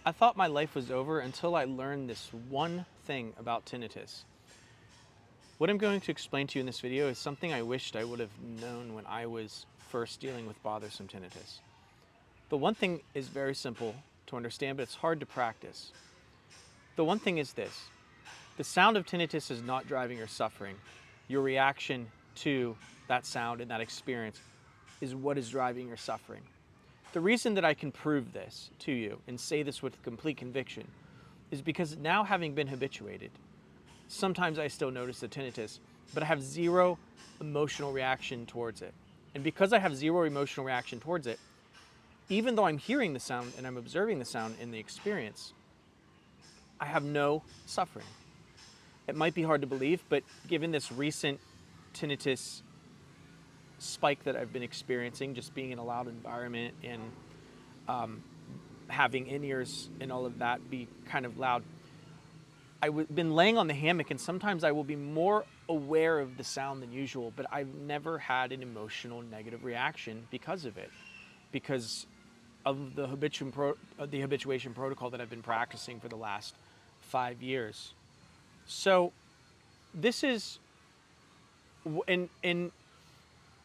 I thought my life was over until I learned this one thing about tinnitus. What I'm going to explain to you in this video is something I wished I would have known when I was first dealing with bothersome tinnitus. The one thing is very simple to understand, but it's hard to practice. The one thing is this: the sound of tinnitus is not driving your suffering. Your reaction to that sound and that experience is what is driving your suffering. The reason that I can prove this to you and say this with complete conviction is because now, having been habituated, sometimes I still notice the tinnitus, but I have zero emotional reaction towards it. And because I have zero emotional reaction towards it, even though I'm hearing the sound and I'm observing the sound in the experience, I have no suffering. It might be hard to believe, but given this recent tinnitus spike that I've been experiencing, just being in a loud environment and having in-ears and all of that be kind of loud, I've been laying on the hammock, and sometimes I will be more aware of the sound than usual, but I've never had an emotional negative reaction because of it, because of the habituation protocol that I've been practicing for the last 5 years. So this is, and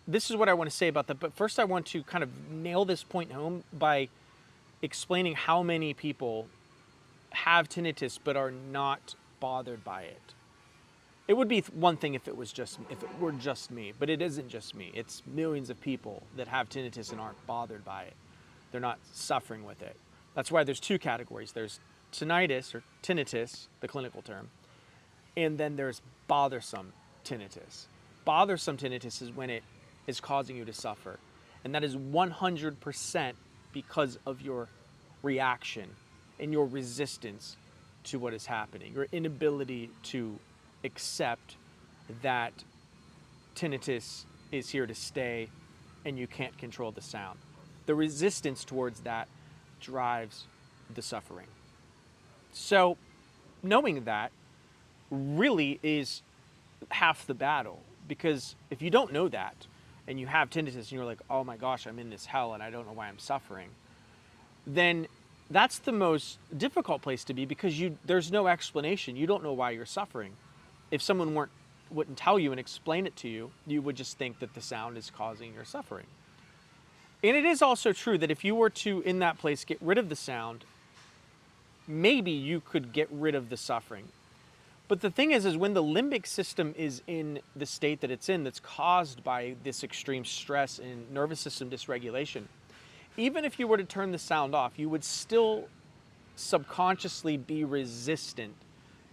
this is what I want to say about that. But first I want to kind of nail this point home by explaining how many people have tinnitus but are not bothered by it. It would be one thing if it were just me, but it isn't just me. It's millions of people that have tinnitus and aren't bothered by it. They're not suffering with it. That's why there's two categories. There's tinnitus, or tinnitus, the clinical term, and then there's bothersome tinnitus. Bothersome tinnitus is when it is causing you to suffer, and that is 100% because of your reaction and your resistance to what is happening, your inability to accept that tinnitus is here to stay and you can't control the sound. The resistance towards that drives the suffering. So knowing that really is half the battle, because if you don't know that and you have tinnitus and you're like, oh my gosh, I'm in this hell and I don't know why I'm suffering, then that's the most difficult place to be, because there's no explanation. You don't know why you're suffering. If someone wouldn't tell you and explain it to you, you would just think that the sound is causing your suffering. And it is also true that if you were to, in that place, get rid of the sound, maybe you could get rid of the suffering. But the thing is when the limbic system is in the state that it's in, that's caused by this extreme stress and nervous system dysregulation, even if you were to turn the sound off, you would still subconsciously be resistant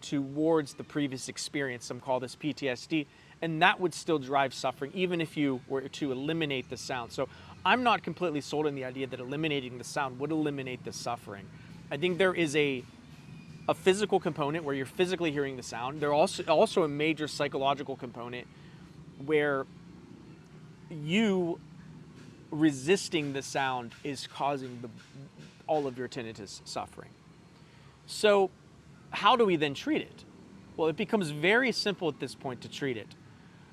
towards the previous experience. Some call this PTSD, and that would still drive suffering, even if you were to eliminate the sound. So I'm not completely sold on the idea that eliminating the sound would eliminate the suffering. I think there is a physical component where you're physically hearing the sound. There's also a major psychological component where you resisting the sound is causing all of your tinnitus suffering. So how do we then treat it? Well, it becomes very simple at this point to treat it.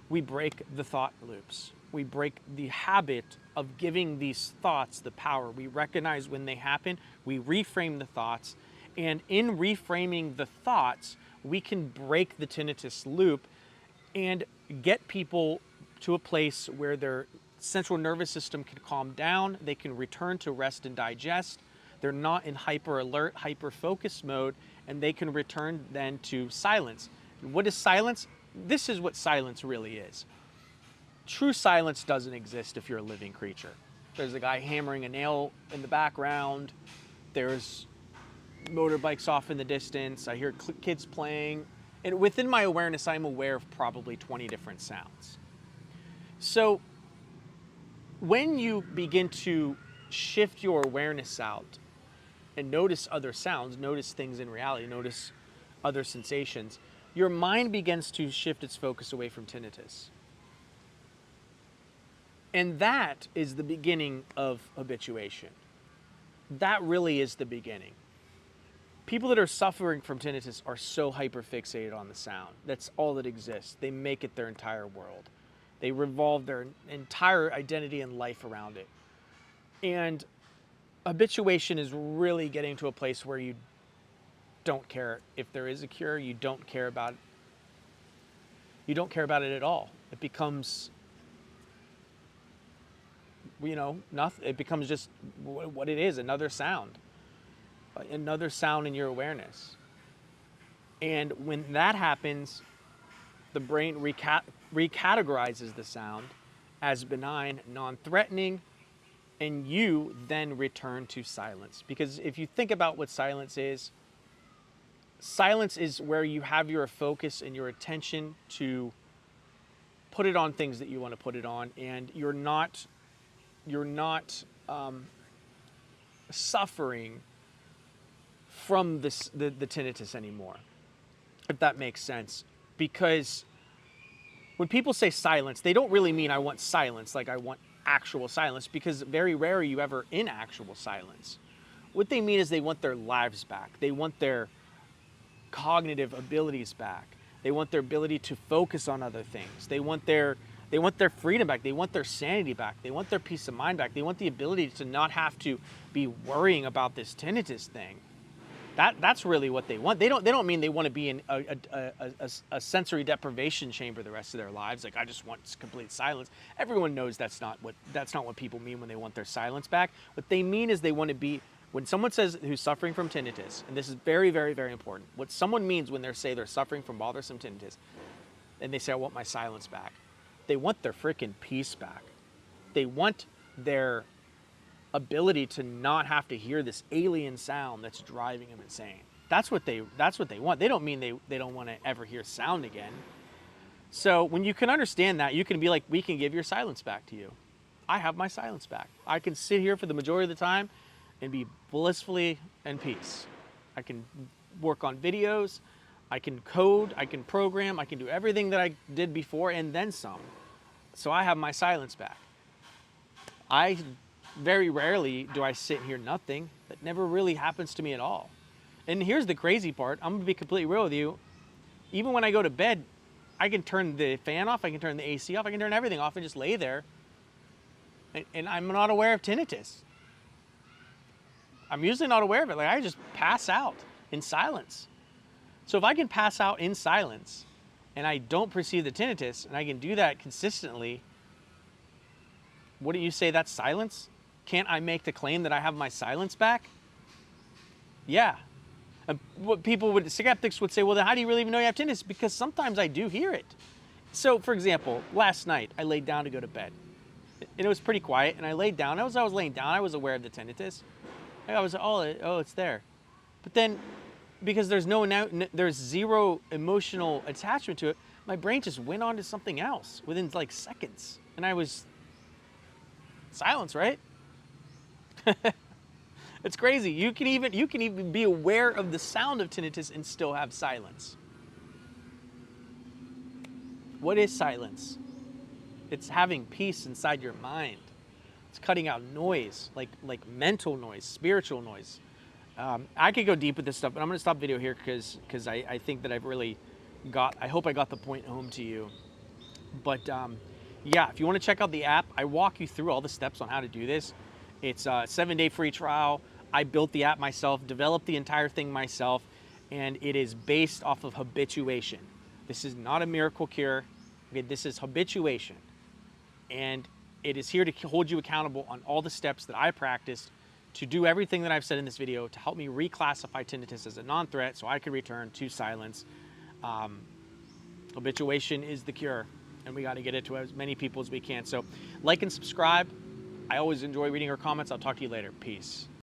We break the thought loops. We break the habit of giving these thoughts the power. We recognize when they happen, we reframe the thoughts, and in reframing the thoughts, we can break the tinnitus loop and get people to a place where their central nervous system can calm down, they can return to rest and digest, they're not in hyper alert, hyper focus mode, and they can return then to silence. And what is silence? This is what silence really is. True silence doesn't exist if you're a living creature. There's a guy hammering a nail in the background, there's motorbikes off in the distance, I hear kids playing, and within my awareness, I'm aware of probably 20 different sounds. So when you begin to shift your awareness out and notice other sounds, notice things in reality, notice other sensations, your mind begins to shift its focus away from tinnitus. And that is the beginning of habituation. That really is the beginning. People that are suffering from tinnitus are so hyperfixated on the sound. That's all that exists. They make it their entire world. They revolve their entire identity and life around it. And Habituation is really getting to a place where you don't care if there is a cure. You don't care about it at all. It becomes, nothing. It becomes just what it is, another sound in your awareness. And when that happens, the brain recategorizes the sound as benign, non-threatening, and you then return to silence. Because if you think about what silence is where you have your focus and your attention to put it on things that you want to put it on, and you're not suffering from the tinnitus anymore, if that makes sense. Because when people say silence, they don't really mean I want silence, like I want actual silence, because very rare are you ever in actual silence. What they mean is they want their lives back. They want their cognitive abilities back. They want their ability to focus on other things. They want their freedom back. They want their sanity back. They want their peace of mind back. They want the ability to not have to be worrying about this tinnitus thing. That's really what they want. They don't mean they want to be in a sensory deprivation chamber the rest of their lives. Like, I just want complete silence. Everyone knows that's not what people mean when they want their silence back. What they mean is they want to be, when someone says who's suffering from tinnitus, and this is very, very, very important, what someone means when they say they're suffering from bothersome tinnitus, and they say I want my silence back, they want their freaking peace back. They want their ability to not have to hear this alien sound that's driving them insane. That's what they want. They don't mean they don't want to ever hear sound again. So when you can understand that, you can be like, we can give your silence back to you. I have my silence back. I can sit here for the majority of the time and be blissfully in peace. I can work on videos, I can code, I can program, I can do everything that I did before and then some. So I have my silence back. Very rarely do I sit and hear nothing. That never really happens to me at all. And here's the crazy part. I'm gonna be completely real with you. Even when I go to bed, I can turn the fan off, I can turn the AC off, I can turn everything off and just lay there. And I'm not aware of tinnitus. I'm usually not aware of it. Like, I just pass out in silence. So if I can pass out in silence and I don't perceive the tinnitus, and I can do that consistently, wouldn't you say that's silence? Can't I make the claim that I have my silence back? Yeah. Skeptics would say, well, then how do you really even know you have tinnitus? Because sometimes I do hear it. So, for example, last night I laid down to go to bed. And it was pretty quiet, and I laid down. As I was laying down, I was aware of the tinnitus. I was, it's there. But then, because there's zero emotional attachment to it, my brain just went on to something else within like seconds. And I was silence, right? It's crazy. You can even be aware of the sound of tinnitus and still have silence. What is silence? It's having peace inside your mind. It's cutting out noise, like mental noise, spiritual noise. I could go deep with this stuff, but I'm going to stop video here because I think that I hope I got the point home to you. But yeah, if you want to check out the app, I walk you through all the steps on how to do this. It's a 7-day free trial. I built the app myself, developed the entire thing myself, and it is based off of habituation. This is not a miracle cure. Okay, this is habituation. And it is here to hold you accountable on all the steps that I practiced to do everything that I've said in this video to help me reclassify tinnitus as a non-threat so I could return to silence. Habituation is the cure, and we got to get it to as many people as we can. So like and subscribe. I always enjoy reading your comments. I'll talk to you later. Peace.